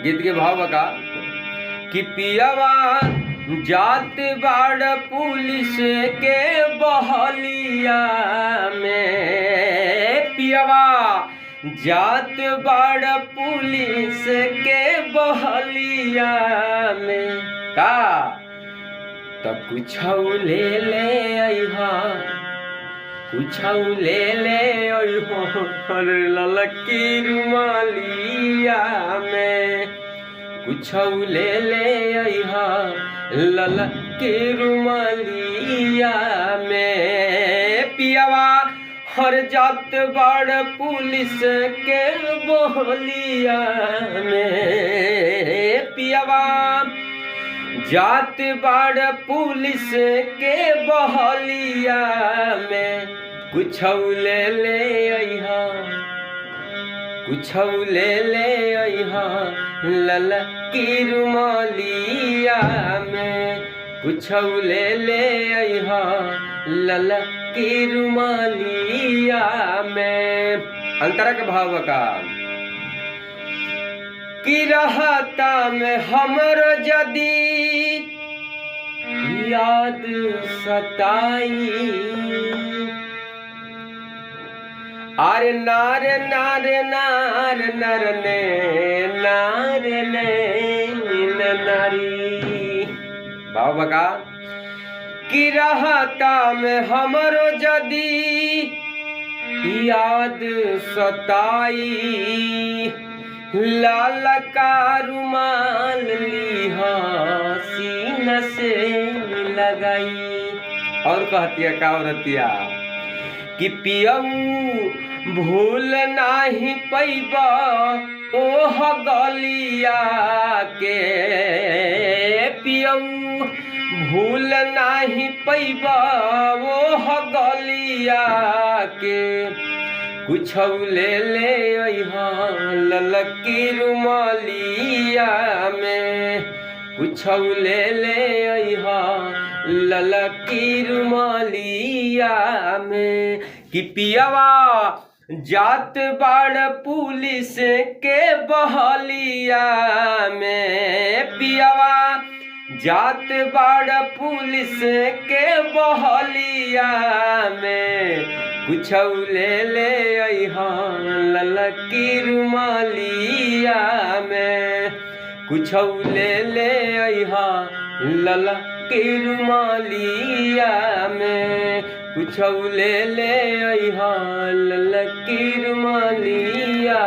गीत के भाव बका कि पियावा जात बाड़ पुलिस के बहलिया में, पियावा जात बाड़ पुलिस के बहलिया में का तो कुछ ले ले अइहा, कुछ ले ले अइहो ललकी रुमालिया में, कुछ ले ले अइहा ललकी रुमालिया में। पियावा हर जात बाड़ पुलिस के बहलिया में, पियावा जात बाड़ पुलिस के बहलिया में, कुछ ले ले अइहा, कुछ ले ले अइहा ललकी रुमालिया में, कुछ ले ले अइहा ललकी रुमालिया में। अंतरा के भाव का कि रहता में हमर जदी याद सताई, अरे नार नार नार नर ने नार ने नारी भाव बका कि रहता में हमरो जदी याद सताई, लाल का रुमाल लिहा सीना से लगाई। और कहती है का औरतिया कि पियऊ भूल नाही पैबा ओह गलिया के, पियऊ भूल नाही पैबा ओह गलिया के, कुछ ले ले अइहा ललकी रुमालिया में, कुछ ले ले अइहा ललकी रुमालिया में। कि पियावा जात बाड़ पुलिस के बहलिया में, पियावा जात बाड़ पुलिस के बहलिया में, कुछ ले ले अइहा ललकी रुमालिया में, कुछ ले ले अइहा ललकी रुमालिया में, कुछ ले ले अइहा ललकी रुमालिया।